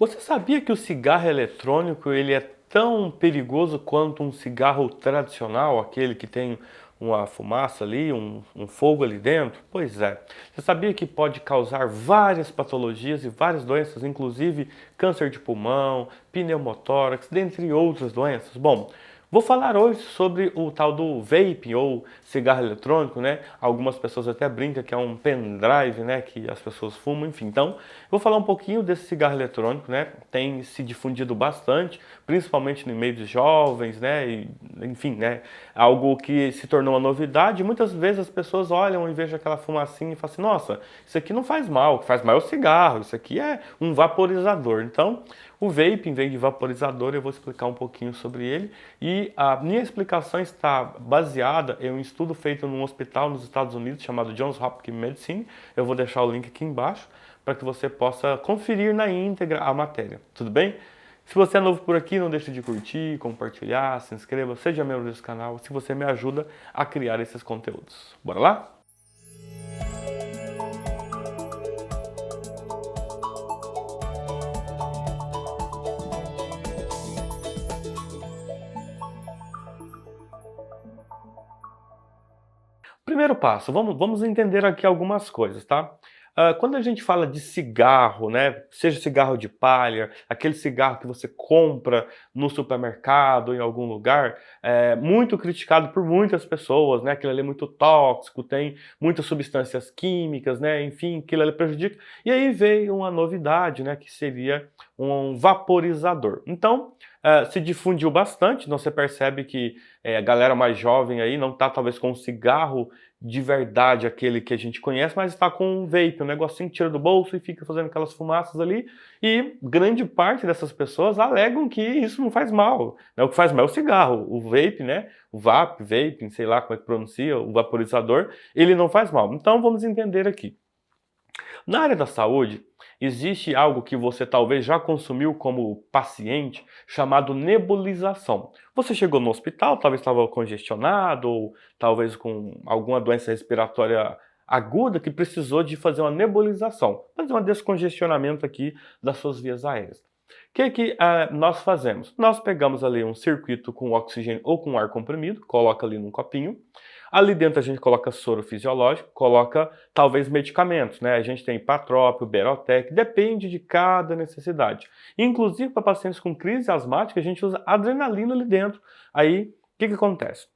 Você sabia que o cigarro eletrônico ele é tão perigoso quanto um cigarro tradicional, aquele que tem uma fumaça ali, um fogo ali dentro? Pois é. Você sabia que pode causar várias patologias e várias doenças, inclusive câncer de pulmão, pneumotórax, dentre outras doenças? Bom, vou falar hoje sobre o tal do vape ou cigarro eletrônico, né? Algumas pessoas até brincam que é um pendrive, né? Que as pessoas fumam, enfim. Então, vou falar um pouquinho desse cigarro eletrônico, né? Tem se difundido bastante, principalmente no meio dos jovens, né? E, enfim, né? Algo que se tornou uma novidade. Muitas vezes as pessoas olham e vejam aquela fumacinha e falam assim: nossa, isso aqui não faz mal, o que faz mal é o cigarro, isso aqui é um vaporizador. Então, o vaping vem de vaporizador, eu vou explicar um pouquinho sobre ele. E a minha explicação está baseada em um estudo feito num hospital nos Estados Unidos chamado Johns Hopkins Medicine. Eu vou deixar o link aqui embaixo para que você possa conferir na íntegra a matéria, tudo bem? Se você é novo por aqui, não deixe de curtir, compartilhar, se inscreva, seja membro desse canal, se você me ajuda a criar esses conteúdos. Bora lá? Primeiro passo, vamos entender aqui algumas coisas, tá? Quando a gente fala de cigarro, né, seja cigarro de palha, aquele cigarro que você compra no supermercado, em algum lugar, é muito criticado por muitas pessoas, né, aquilo ali é muito tóxico, tem muitas substâncias químicas, né, enfim, aquilo ali prejudica. E aí veio uma novidade, né, que seria um vaporizador. Então, se difundiu bastante, então você percebe que a galera mais jovem aí não está talvez com um cigarro de verdade, aquele que a gente conhece, mas está com um vape, um negocinho que tira do bolso e fica fazendo aquelas fumaças ali. E grande parte dessas pessoas alegam que isso não faz mal, né? O que faz mal é o cigarro, o vape, né? O vaping, sei lá como é que pronuncia, o vaporizador, ele não faz mal. Então vamos entender aqui. Na área da saúde, existe algo que você talvez já consumiu como paciente, chamado nebulização. Você chegou no hospital, talvez estava congestionado, ou talvez com alguma doença respiratória aguda que precisou de fazer uma nebulização, fazer um descongestionamento aqui das suas vias aéreas. O que nós fazemos? Nós pegamos ali um circuito com oxigênio ou com ar comprimido, coloca ali num copinho. Ali dentro a gente coloca soro fisiológico, coloca talvez medicamentos, né? A gente tem Patrópio, Berotec, depende de cada necessidade. Inclusive para pacientes com crise asmática a gente usa adrenalina ali dentro. Aí o que acontece?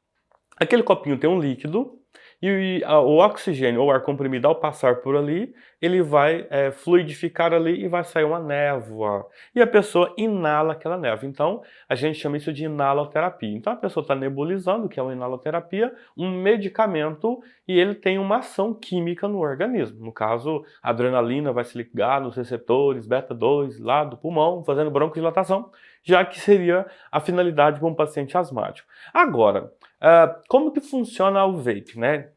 Aquele copinho tem um líquido e o oxigênio ou ar comprimido ao passar por ali, ele vai fluidificar ali e vai sair uma névoa. E a pessoa inala aquela névoa. Então, a gente chama isso de inaloterapia. Então, a pessoa está nebulizando, que é uma inaloterapia, um medicamento e ele tem uma ação química no organismo. No caso, a adrenalina vai se ligar nos receptores beta-2 lá do pulmão, fazendo broncodilatação, já que seria a finalidade para um paciente asmático. Agora, como que funciona o vape, né?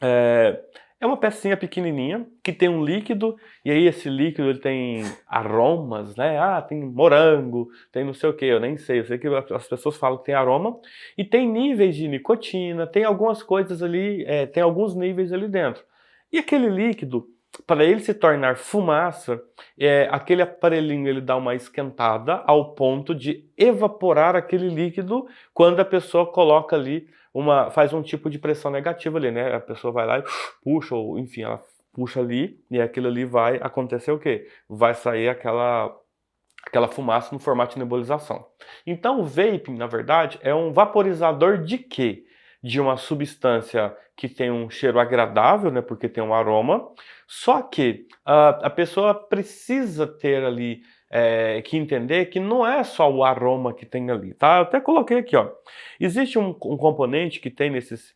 É uma pecinha pequenininha que tem um líquido e aí esse líquido ele tem aromas, né? Ah, tem morango, tem não sei o que, eu nem sei. Eu sei que as pessoas falam que tem aroma e tem níveis de nicotina, tem algumas coisas ali, tem alguns níveis ali dentro. E aquele líquido, para ele se tornar fumaça, aquele aparelhinho ele dá uma esquentada ao ponto de evaporar aquele líquido quando a pessoa coloca ali faz um tipo de pressão negativa ali, né? A pessoa vai lá e puxa, ou enfim, ela puxa ali e aquilo ali vai acontecer o quê? Vai sair aquela fumaça no formato de nebulização. Então o vaping, na verdade, é um vaporizador de quê? De uma substância que tem um cheiro agradável, né, porque tem um aroma, só que a pessoa precisa ter ali que entender que não é só o aroma que tem ali, tá? Eu até coloquei aqui, ó. Existe um componente que tem nesses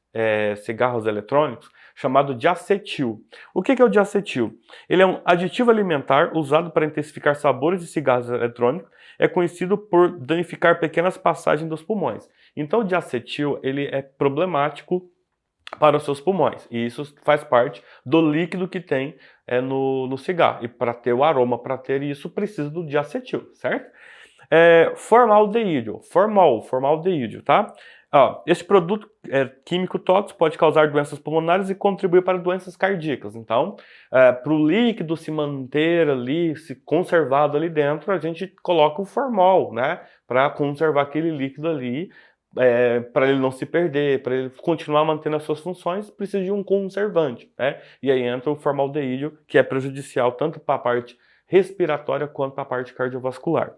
cigarros eletrônicos chamado diacetil. O que é o diacetil? Ele é um aditivo alimentar usado para intensificar sabores de cigarros eletrônicos. É conhecido por danificar pequenas passagens dos pulmões. Então o diacetil ele é problemático para os seus pulmões. E isso faz parte do líquido que tem no cigarro. E para ter o aroma, para ter isso, precisa do diacetil, certo? Formaldeído, formaldehídio, tá? Ó, esse produto químico tóxico pode causar doenças pulmonares e contribuir para doenças cardíacas. Então, para o líquido se manter ali, se conservado ali dentro, a gente coloca o formol, né? Para conservar aquele líquido ali, para ele não se perder, para ele continuar mantendo as suas funções, precisa de um conservante, né? E aí entra o formaldeído, que é prejudicial tanto para a parte respiratória quanto para a parte cardiovascular.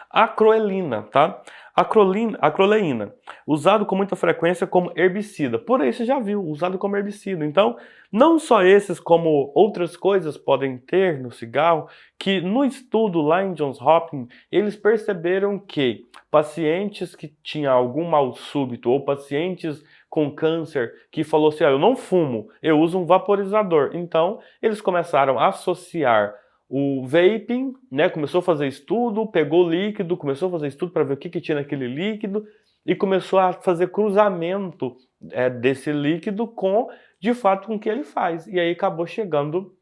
Acroleína, tá? Acroleína, usado com muita frequência como herbicida. Por aí você já viu, usado como herbicida. Então, não só esses, como outras coisas podem ter no cigarro, que no estudo lá em Johns Hopkins, eles perceberam que pacientes que tinham algum mal súbito ou pacientes com câncer que falou assim, eu não fumo, eu uso um vaporizador. Então, eles começaram a associar o vaping, né, começou a fazer estudo, pegou líquido, começou a fazer estudo para ver o que tinha naquele líquido e começou a fazer cruzamento desse líquido com, de fato, com o que ele faz. E aí acabou chegando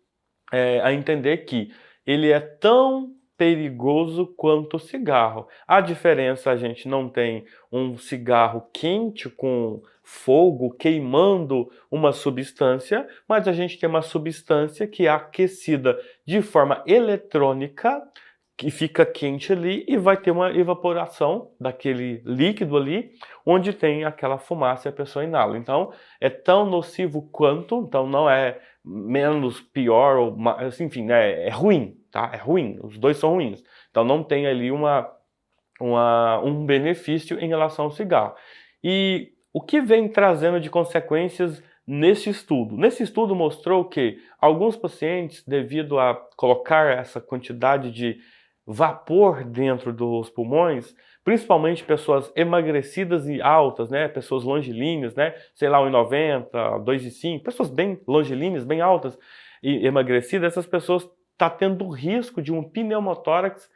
a entender que ele é tão perigoso quanto o cigarro. A diferença, a gente não tem um cigarro quente com fogo queimando uma substância, mas a gente tem uma substância que é aquecida de forma eletrônica, que fica quente ali e vai ter uma evaporação daquele líquido ali, onde tem aquela fumaça e a pessoa inala. Então, é tão nocivo quanto, então não é menos pior, ou enfim, né, é ruim, tá? É ruim, os dois são ruins. Então não tem ali um benefício em relação ao cigarro. E o que vem trazendo de consequências nesse estudo? Nesse estudo mostrou que alguns pacientes, devido a colocar essa quantidade de vapor dentro dos pulmões, principalmente pessoas emagrecidas e altas, né, pessoas longilíneas, né, sei lá, 1,90, 2,5, pessoas bem longilíneas, bem altas e emagrecidas, essas pessoas tá tendo risco de um pneumotórax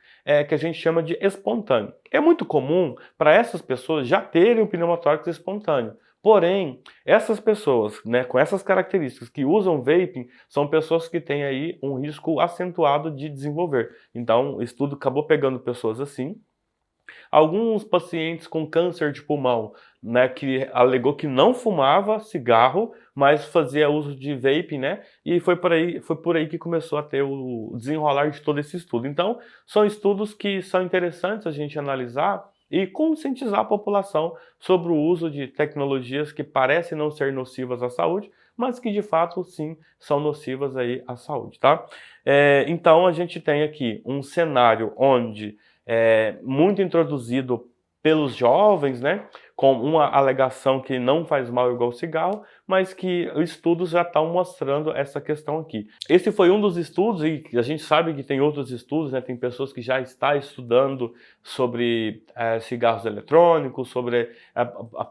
que a gente chama de espontâneo. É muito comum para essas pessoas já terem um pneumotórax espontâneo. Porém, essas pessoas, né, com essas características que usam vaping, são pessoas que têm aí um risco acentuado de desenvolver. Então, o estudo acabou pegando pessoas assim. Alguns pacientes com câncer de pulmão, né, que alegou que não fumava cigarro, mas fazia uso de vape, né, e foi por aí que começou a ter o desenrolar de todo esse estudo. Então, são estudos que são interessantes a gente analisar e conscientizar a população sobre o uso de tecnologias que parecem não ser nocivas à saúde, mas que de fato sim são nocivas aí à saúde, tá? Então a gente tem aqui um cenário onde muito introduzido pelos jovens, né, com uma alegação que não faz mal igual cigarro, mas que os estudos já estão mostrando essa questão aqui. Esse foi um dos estudos, e a gente sabe que tem outros estudos, né, tem pessoas que já estão estudando sobre cigarros eletrônicos, sobre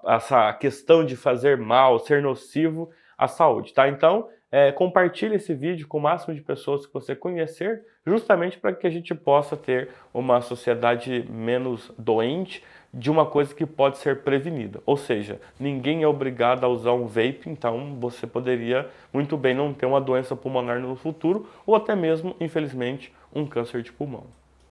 essa questão de fazer mal, ser nocivo à saúde, tá? Então, compartilhe esse vídeo com o máximo de pessoas que você conhecer, justamente para que a gente possa ter uma sociedade menos doente de uma coisa que pode ser prevenida. Ou seja, ninguém é obrigado a usar um vape, então você poderia muito bem não ter uma doença pulmonar no futuro ou até mesmo, infelizmente, um câncer de pulmão.